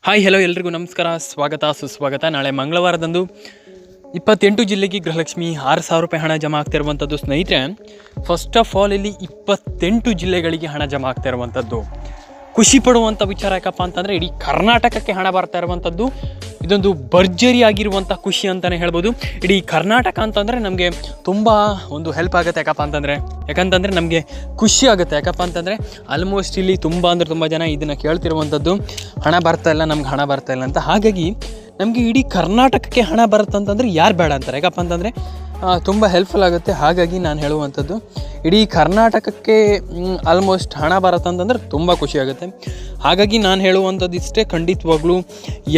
Hi hello ಎಲ್ರಿಗೂ ನಮಸ್ಕಾರ, ಸ್ವಾಗತ ಸುಸ್ವಾಗತ. ನಾಳೆ ಮಂಗಳವಾರದಂದು 28 ಜಿಲ್ಲೆಗೆ ಗೃಹಲಕ್ಷ್ಮಿ 6,000 ರೂಪಾಯಿ ಹಣ ಜಮಾ ಆಗ್ತಿರುವಂಥದ್ದು. ಸ್ನೇಹಿತರೆ, ಫಸ್ಟ್ ಆಫ್ ಆಲ್ ಇಲ್ಲಿ 28 ಜಿಲ್ಲೆಗಳಿಗೆ ಹಣ ಜಮಾ ಆಗ್ತಾ ಇರುವಂಥದ್ದು ಖುಷಿ ಪಡುವಂಥ ವಿಚಾರ. ಯಾಕಪ್ಪ ಅಂತಂದರೆ ಇಡೀ ಕರ್ನಾಟಕಕ್ಕೆ ಹಣ ಬರ್ತಾ ಇರುವಂಥದ್ದು ಇದೊಂದು ಭರ್ಜರಿ ಆಗಿರುವಂಥ ಖುಷಿ ಅಂತಲೇ ಹೇಳ್ಬೋದು. ಇಡೀ ಕರ್ನಾಟಕ ಅಂತಂದರೆ ನಮಗೆ ತುಂಬ ಒಂದು ಹೆಲ್ಪ್ ಆಗುತ್ತೆ. ಯಾಕಂತಂದರೆ ನಮಗೆ ಖುಷಿ ಆಗುತ್ತೆ. ಯಾಕಪ್ಪ ಅಂತಂದರೆ ಆಲ್ಮೋಸ್ಟ್ ಇಲ್ಲಿ ತುಂಬ ಜನ ಇದನ್ನು ಕೇಳ್ತಿರುವಂಥದ್ದು, ಹಣ ಬರ್ತಾ ಇಲ್ಲ, ನಮ್ಗೆ ಹಣ ಬರ್ತಾ ಇಲ್ಲ ಅಂತ. ಹಾಗಾಗಿ ನಮಗೆ ಇಡೀ ಕರ್ನಾಟಕಕ್ಕೆ ಹಣ ಬರುತ್ತಂತಂದರೆ ಯಾರು ಬೇಡ ಅಂತಾರೆ. ಯಾಕಪ್ಪ ಅಂತಂದರೆ ತುಂಬ ಹೆಲ್ಪ್ಫುಲ್ ಆಗುತ್ತೆ. ಹಾಗಾಗಿ ನಾನು ಹೇಳುವಂಥದ್ದು ಇಡೀ ಕರ್ನಾಟಕಕ್ಕೆ ಆಲ್ಮೋಸ್ಟ್ ಹಣ ಬರುತ್ತಂತಂದ್ರೆ ತುಂಬ ಖುಷಿ ಆಗುತ್ತೆ. ಹಾಗಾಗಿ ನಾನು ಹೇಳುವಂಥದ್ದು ಇಷ್ಟೇ, ಖಂಡಿತವಾಗ್ಲೂ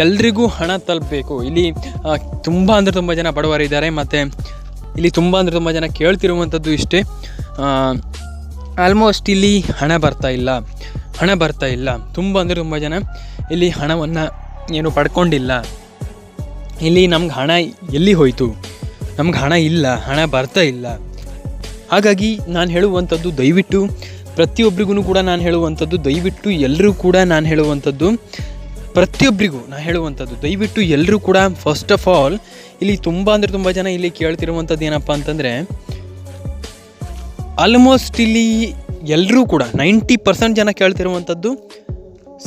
ಎಲ್ರಿಗೂ ಹಣ ತಲುಪಬೇಕು. ಇಲ್ಲಿ ತುಂಬ ಜನ ಬಡವರಿದ್ದಾರೆ, ಮತ್ತು ಇಲ್ಲಿ ತುಂಬ ಜನ ಕೇಳ್ತಿರುವಂಥದ್ದು ಇಷ್ಟೇ, ಆಲ್ಮೋಸ್ಟ್ ಇಲ್ಲಿ ಹಣ ಬರ್ತಾ ಇಲ್ಲ. ತುಂಬ ಜನ ಇಲ್ಲಿ ಹಣವನ್ನು ಏನು ಪಡ್ಕೊಂಡಿಲ್ಲ. ಇಲ್ಲಿ ನಮ್ಗೆ ಹಣ ಎಲ್ಲಿ ಹೋಯಿತು, ನಮ್ಗೆ ಹಣ ಇಲ್ಲ, ಹಣ ಬರ್ತಾ ಇಲ್ಲ. ಹಾಗಾಗಿ ನಾನು ಹೇಳುವಂಥದ್ದು ದಯವಿಟ್ಟು ಪ್ರತಿಯೊಬ್ಬರಿಗೂ ಕೂಡ ನಾನು ಹೇಳುವಂಥದ್ದು, ದಯವಿಟ್ಟು ಎಲ್ಲರೂ ಕೂಡ ನಾನು ಹೇಳುವಂಥದ್ದು ಪ್ರತಿಯೊಬ್ಬರಿಗೂ ದಯವಿಟ್ಟು ಎಲ್ಲರೂ ಕೂಡ ಫಸ್ಟ್ ಆಫ್ ಆಲ್ ಇಲ್ಲಿ ತುಂಬ ಜನ ಇಲ್ಲಿ ಕೇಳ್ತಿರುವಂಥದ್ದು ಏನಪ್ಪ ಅಂತಂದರೆ, ಆಲ್ಮೋಸ್ಟ್ ಇಲ್ಲಿ ಎಲ್ಲರೂ ಕೂಡ 90% ಜನ ಕೇಳ್ತಿರುವಂಥದ್ದು,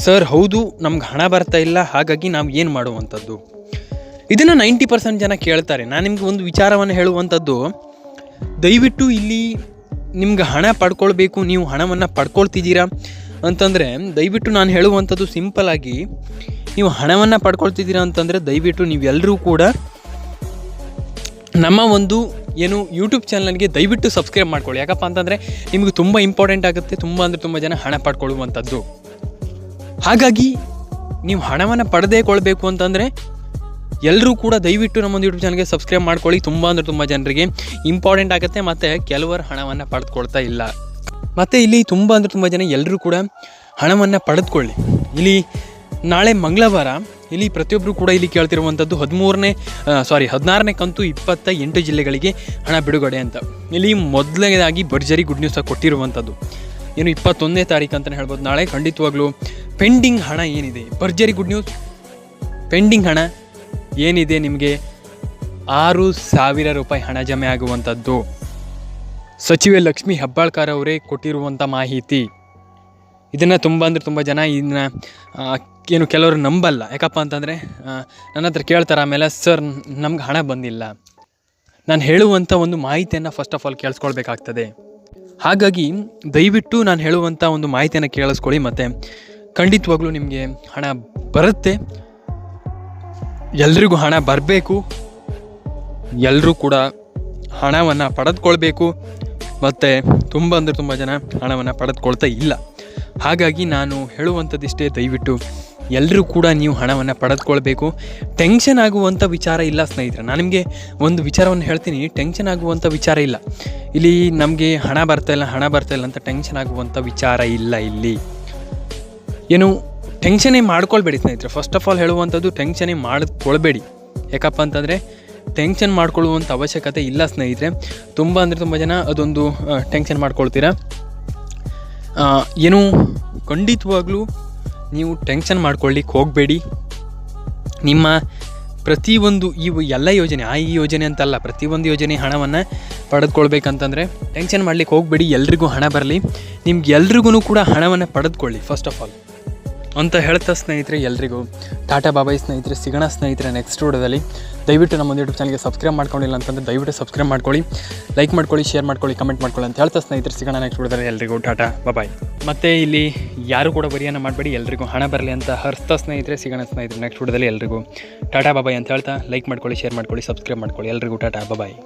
ಸರ್ ಹೌದು ನಮ್ಗೆ ಹಣ ಬರ್ತಾ ಇಲ್ಲ, ಹಾಗಾಗಿ ನಾವು ಏನು ಮಾಡುವಂಥದ್ದು. ಇದನ್ನು 90% ಜನ ಕೇಳ್ತಾರೆ. ನಾನು ನಿಮ್ಗೆ ಒಂದು ವಿಚಾರವನ್ನು ಹೇಳುವಂಥದ್ದು, ದಯವಿಟ್ಟು ಇಲ್ಲಿ ನಿಮ್ಗೆ ಹಣ ಪಡ್ಕೊಳ್ಬೇಕು, ನೀವು ಹಣವನ್ನು ಪಡ್ಕೊಳ್ತಿದ್ದೀರಾ ಅಂತಂದರೆ ದಯವಿಟ್ಟು ನಾನು ಹೇಳುವಂಥದ್ದು ಸಿಂಪಲ್ಲಾಗಿ, ನೀವು ಹಣವನ್ನು ಪಡ್ಕೊಳ್ತಿದ್ದೀರಾ ಅಂತಂದರೆ ದಯವಿಟ್ಟು ನೀವೆಲ್ಲರೂ ಕೂಡ ನಮ್ಮ ಒಂದು ಏನು ಯೂಟ್ಯೂಬ್ ಚಾನಲ್ಗೆ ದಯವಿಟ್ಟು ಸಬ್ಸ್ಕ್ರೈಬ್ ಮಾಡ್ಕೊಳ್ಳಿ. ಯಾಕಪ್ಪ ಅಂತಂದರೆ ನಿಮಗೆ ತುಂಬ ಇಂಪಾರ್ಟೆಂಟ್ ಆಗುತ್ತೆ. ತುಂಬ ಜನ ಹಣ ಪಡ್ಕೊಳ್ಳುವಂಥದ್ದು. ಹಾಗಾಗಿ ನೀವು ಹಣವನ್ನು ಪಡೆದೇಕೊಳ್ಬೇಕು ಅಂತಂದರೆ ಎಲ್ಲರೂ ಕೂಡ ದಯವಿಟ್ಟು ನಮ್ಮೊಂದು ಯೂಟ್ಯೂಬ್ ಚಾನಲ್ಗೆ ಸಬ್ಸ್ಕ್ರೈಬ್ ಮಾಡ್ಕೊಳ್ಳಿ. ತುಂಬ ಜನರಿಗೆ ಇಂಪಾರ್ಟೆಂಟ್ ಆಗುತ್ತೆ. ಮತ್ತು ಕೆಲವರು ಹಣವನ್ನು ಪಡೆದುಕೊಳ್ತಾ ಇಲ್ಲ. ಮತ್ತು ಇಲ್ಲಿ ತುಂಬ ಜನ ಎಲ್ಲರೂ ಕೂಡ ಹಣವನ್ನು ಪಡೆದುಕೊಳ್ಳಿ. ಇಲ್ಲಿ ನಾಳೆ ಮಂಗಳವಾರ ಇಲ್ಲಿ ಪ್ರತಿಯೊಬ್ಬರು ಕೂಡ ಇಲ್ಲಿ ಕೇಳ್ತಿರುವಂಥದ್ದು 16ನೇ ಕಂತು 28 ಜಿಲ್ಲೆಗಳಿಗೆ ಹಣ ಬಿಡುಗಡೆ ಅಂತ. ಇಲ್ಲಿ ಮೊದಲನೇದಾಗಿ ಭರ್ಜರಿ ಗುಡ್ ನ್ಯೂಸ್ ಕೊಟ್ಟಿರುವಂಥದ್ದು ಏನು 21ನೇ ತಾರೀಕು ಅಂತಲೇ ಹೇಳ್ಬೋದು. ನಾಳೆ ಖಂಡಿತವಾಗ್ಲೂ ಪೆಂಡಿಂಗ್ ಹಣ ಏನಿದೆ, ಭರ್ಜರಿ ಗುಡ್ ನ್ಯೂಸ್. ಪೆಂಡಿಂಗ್ ಹಣ ಏನಿದೆ ನಿಮಗೆ 6,000 ರೂಪಾಯಿ ಹಣ ಜಮೆ ಆಗುವಂಥದ್ದು ಸಚಿವೆ ಲಕ್ಷ್ಮೀ ಹೆಬ್ಬಾಳ್ಕರ್ ಅವರೇ ಕೊಟ್ಟಿರುವಂಥ ಮಾಹಿತಿ. ಇದನ್ನು ತುಂಬ ಜನ ಇದನ್ನು ಏನು ಕೆಲವರು ನಂಬಲ್ಲ. ಯಾಕಪ್ಪ ಅಂತಂದರೆ ನನ್ನ ಹತ್ರ ಕೇಳ್ತಾರೆ, ಆಮೇಲೆ ಸರ್ ನಮ್ಗೆ ಹಣ ಬಂದಿಲ್ಲ. ನಾನು ಹೇಳುವಂಥ ಒಂದು ಮಾಹಿತಿಯನ್ನು ಫಸ್ಟ್ ಆಫ್ ಆಲ್ ಕೇಳಿಸ್ಕೊಳ್ಬೇಕಾಗ್ತದೆ. ಹಾಗಾಗಿ ದಯವಿಟ್ಟು ನಾನು ಹೇಳುವಂಥ ಒಂದು ಮಾಹಿತಿಯನ್ನು ಕೇಳಿಸ್ಕೊಳ್ಳಿ. ಮತ್ತು ಖಂಡಿತವಾಗ್ಲೂ ನಿಮಗೆ ಹಣ ಬರುತ್ತೆ. ಎಲ್ರಿಗೂ ಹಣ ಬರಬೇಕು, ಎಲ್ಲರೂ ಕೂಡ ಹಣವನ್ನು ಪಡೆದುಕೊಳ್ಬೇಕು. ಮತ್ತು ತುಂಬ ಜನ ಹಣವನ್ನು ಪಡೆದುಕೊಳ್ತಾ ಇಲ್ಲ. ಹಾಗಾಗಿ ನಾನು ಹೇಳುವಂಥದ್ದಿಷ್ಟೇ, ದಯವಿಟ್ಟು ಎಲ್ಲರೂ ಕೂಡ ನೀವು ಹಣವನ್ನು ಪಡೆದುಕೊಳ್ಬೇಕು. ಟೆನ್ಷನ್ ಆಗುವಂಥ ವಿಚಾರ ಇಲ್ಲ ಸ್ನೇಹಿತರೆ. ನಾನು ನಿಮಗೆ ಒಂದು ವಿಚಾರವನ್ನು ಹೇಳ್ತೀನಿ, ಟೆನ್ಷನ್ ಆಗುವಂಥ ವಿಚಾರ ಇಲ್ಲ. ಇಲ್ಲಿ ನಮಗೆ ಹಣ ಬರ್ತಾ ಇಲ್ಲ ಅಂತ ಟೆನ್ಷನ್ ಆಗುವಂಥ ವಿಚಾರ ಇಲ್ಲ. ಇಲ್ಲಿ ಏನು ಟೆನ್ಷನೇ ಮಾಡ್ಕೊಳ್ಬೇಡಿ ಸ್ನೇಹಿತರೆ. ಫಸ್ಟ್ ಆಫ್ ಆಲ್ ಹೇಳುವಂಥದ್ದು, ಟೆನ್ಷನೇ ಮಾಡಿಕೊಳ್ಬೇಡಿ. ಯಾಕಪ್ಪ ಅಂತಂದರೆ ಟೆನ್ಷನ್ ಮಾಡ್ಕೊಳ್ಳುವಂಥ ಅವಶ್ಯಕತೆ ಇಲ್ಲ ಸ್ನೇಹಿತರೆ. ತುಂಬ ಜನ ಅದೊಂದು ಟೆನ್ಷನ್ ಮಾಡ್ಕೊಳ್ತೀರಾ. ಏನು ಖಂಡಿತವಾಗ್ಲೂ ನೀವು ಟೆನ್ಷನ್ ಮಾಡ್ಕೊಳ್ಳಿಕ್ಕೆ ಹೋಗಬೇಡಿ. ನಿಮ್ಮ ಪ್ರತಿಯೊಂದು ಎಲ್ಲ ಯೋಜನೆ, ಈ ಯೋಜನೆ ಅಂತಲ್ಲ, ಪ್ರತಿಯೊಂದು ಯೋಜನೆ ಹಣವನ್ನು ಪಡೆದುಕೊಳ್ಬೇಕಂತಂದರೆ ಟೆನ್ಷನ್ ಮಾಡಲಿಕ್ಕೆ ಹೋಗಬೇಡಿ. ಎಲ್ರಿಗೂ ಹಣ ಬರಲಿ, ನಿಮ್ಗೆ ಎಲ್ರಿಗೂ ಕೂಡ ಹಣವನ್ನು ಪಡೆದುಕೊಳ್ಳಿ ಫಸ್ಟ್ ಆಫ್ ಆಲ್ ಅಂತ ಹೇಳ್ತಾ ಸ್ನೇಹಿತರೆ, ಎಲ್ರಿಗೂ ಟಾಟಾ ಬಾಬಾಯ್ ಸ್ನೇಹಿತರೆ. ಸಿಗೋಣ ಸ್ನೇಹಿತರೆ ನೆಕ್ಸ್ಟ್ ವಿಡಿಯೋದಲ್ಲಿ. ದಯವಿಟ್ಟು ನಮ್ಮ ಯೂಟ್ಯೂಬ್ ಚಾನಲ್ಗೆ ಸಬ್ಸ್ಕ್ರೈಬ್ ಮಾಡ್ಕೊಂಡಿಲ್ಲ ಅಂತಂದರೆ ದಯವಿಟ್ಟು ಸಬ್ಸ್ಕ್ರೈಬ್ ಮಾಡ್ಕೊಳ್ಳಿ, ಲೈಕ್ ಮಾಡ್ಕೊಳ್ಳಿ, ಶೇರ್ ಮಾಡ್ಕೊಳ್ಳಿ, ಕಮೆಂಟ್ ಮಾಡ್ಕೊಳ್ಳಿ ಅಂತ ಹೇಳ್ತಾ ಸ್ನೇಹಿತರೆ, ಸಿಗೋಣ ನೆಕ್ಸ್ಟ್ ವಿಡಿಯೋದಲ್ಲಿ. ಎಲ್ರಿಗೂ ಟಾಟಾ ಬಾಬಾಯ್. ಮತ್ತು ಇಲ್ಲಿ ಯಾರು ಕೂಡ ಬರಿಯನ್ನು ಮಾಡಬೇಡಿ, ಎಲ್ರಿಗೂ ಹಣ ಬರಲಿ ಅಂತ ಹರ್ಸ್ತಾ ಸ್ನೇಹಿತರೆ. ಸಿಗೋಣ ಸ್ನೇಹಿತರೆ ನೆಕ್ಸ್ಟ್ ವಿಡಿಯೋದಲ್ಲಿ. ಎಲ್ರಿಗೂ ಟಾಟಾ ಬಾಬಾಯ್ ಅಂತ ಹೇಳ್ತಾ ಲೈಕ್ ಮಾಡ್ಕೊಳ್ಳಿ, ಶೇರ್ ಮಾಡ್ಕೊಳ್ಳಿ, ಸಬ್ಸ್ಕ್ರೈಬ್ ಮಾಡ್ಕೊಳ್ಳಿ. ಎಲ್ರಿಗೂ ಟಾಟಾ ಬಾಬಾಯ್.